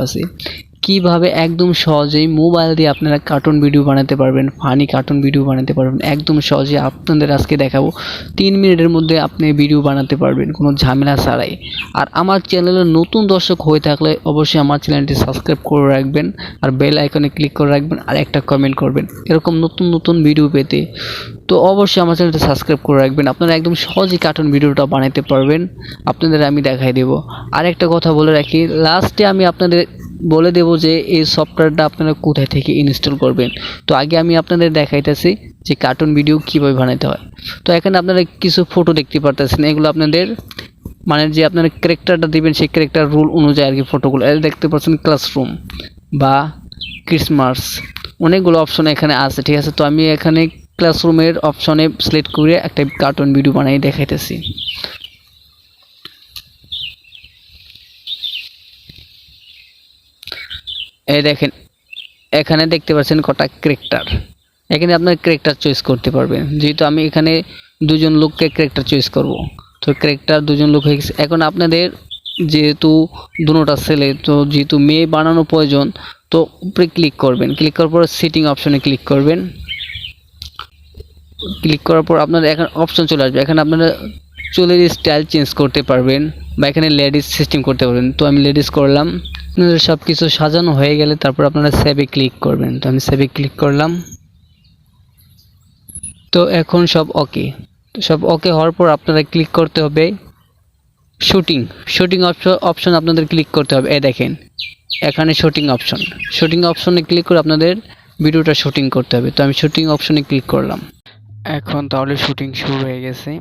আছে কিভাবে একদম সহজেই মোবাইল দিয়ে আপনারা কার্টুন ভিডিও বানাতে পারবেন, ফানি কার্টুন ভিডিও বানাতে পারবেন একদম সহজে। আপনাদের আজকে দেখাবো 3 মিনিটের মধ্যে আপনি ভিডিও বানাতে পারবেন কোনো ঝামেলা ছাড়াই। আর আমার চ্যানেলে নতুন দর্শক হয়ে থাকলে অবশ্যই আমার চ্যানেলটি সাবস্ক্রাইব করে রাখবেন আর বেল আইকনে ক্লিক করে রাখবেন আর একটা কমেন্ট করবেন এরকম নতুন নতুন ভিডিও পেতে। তো অবশ্যই আমার চ্যানেলটি সাবস্ক্রাইব করে রাখবেন, আপনারা একদম সহজেই কার্টুন ভিডিওটা বানাতে পারবেন। আপনাদের আমি দেখাই দেবো। আর একটা কথা বলে রাখি, লাস্টে আমি আপনাদের বলে দেব যে এই সফটওয়্যারটা আপনারা কোথায় থেকে ইনস্টল করবেন। তো আগে আমি আপনাদের দেখাইতেছি যে কার্টুন ভিডিও কীভাবে বানাতে হয়। তো এখানে আপনারা কিছু ফটো দেখতে পারতেছেন, এগুলো আপনাদের মানে যে আপনারা ক্যারেক্টারটা দিবেন সেই ক্যারেক্টার রুল অনুযায়ী আর কি ফটোগুলো দেখতে পাচ্ছেন। ক্লাসরুম বা ক্রিসমাস অনেকগুলো অপশন এখানে আছে, ঠিক আছে। তো আমি এখানে ক্লাসরুমের অপশনে সিলেক্ট করে একটা কার্টুন ভিডিও বানিয়ে দেখাইতেছি। এই দেখেন এখানে দেখতে পাচ্ছেন কটা ক্যারেক্টার, এখানে আপনার ক্যারেক্টার চয়েস করতে পারবেন। যেহেতু আমি এখানে দুজন লোককে ক্যারেক্টার চয়েস করব, তো ক্যারেক্টার দুজন লোক হয়ে গেছে। এখন আপনাদের যেহেতু দুটোটা ছেলে, তো যেহেতু মেয়ে বানানো প্রয়োজন, তো উপরে ক্লিক করবেন, ক্লিক করার পর সেটিং অপশনে ক্লিক করবেন। ক্লিক করার পর আপনাদের এখানে অপশন চলে আসবে, এখানে আপনারা চুলের স্টাইল চেঞ্জ করতে পারবেন বা এখানে লেডিস সিস্টেম করতে পারবেন। তো আমি লেডিস করলাম। আপনাদের সব কিছু সাজানো হয়ে গেলে তারপর আপনারা সেভে ক্লিক করবেন। তো আমি সেভে ক্লিক করলাম। তো এখন সব ওকে। সব ওকে হওয়ার পর আপনারা ক্লিক করতে হবে শুটিং। শুটিং অপশন আপনাদের ক্লিক করতে হবে। এই দেখেন এখানে শুটিং অপশনে ক্লিক করে আপনাদের ভিডিওটা শুটিং করতে হবে। তো আমি শুটিং অপশনে ক্লিক করলাম। এখন তাহলে শুটিং শুরু হয়ে গেছে।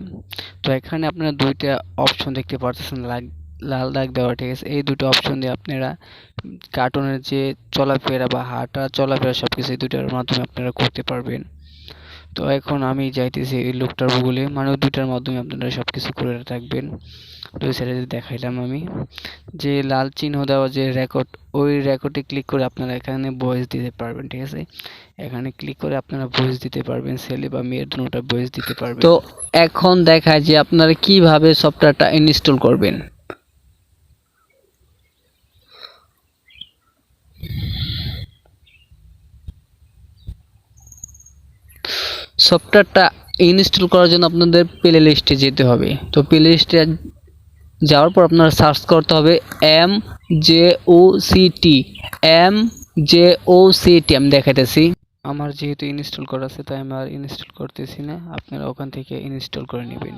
তো এখানে আপনারা দুইটা অপশন দেখতে পাচ্ছেন, লাল দাগ দেওয়া, ঠিক আছে। এই দুটো অপশন দিয়ে আপনারা কার্টুনের যে চলাফেরা বা হাঁটা চলাফেরা সব কিছু এই দুটার মাধ্যমে আপনারা করতে পারবেন। তো এখন আমি যাইতেছি এই লোকটার বগলে, মানে দুইটার মাধ্যমে আপনারা সব কিছু করে থাকবেন। দুই সাইডে দেখাইলাম আমি যে লাল চিহ্ন দেওয়া যে রেকর্ড, ওই রেকর্ডে ক্লিক করে আপনারা এখানে ভয়েস দিতে পারবেন, ঠিক আছে। এখানে ক্লিক করে আপনারা ভয়েস দিতে পারবেন, ছেলে বা মেয়ের দুটোটা ভয়েস দিতে পারবেন। তো এখন দেখায় যে আপনারা কিভাবে সফটওয়্যারটা ইনস্টল করবেন। সফটওয়্যারটা ইনস্টল করার জন্য আপনাদের প্লে লিস্টে যেতে হবে। তো প্লে লিস্টে যাওয়ার পর আপনারা সার্চ করতে হবে MJOCT। আমি দেখাইতেছি, আমার যেহেতু ইনস্টল করা আছে তাই আমি আর ইনস্টল করতেছি না, আপনারা ওখান থেকে ইনস্টল করে নেবেন।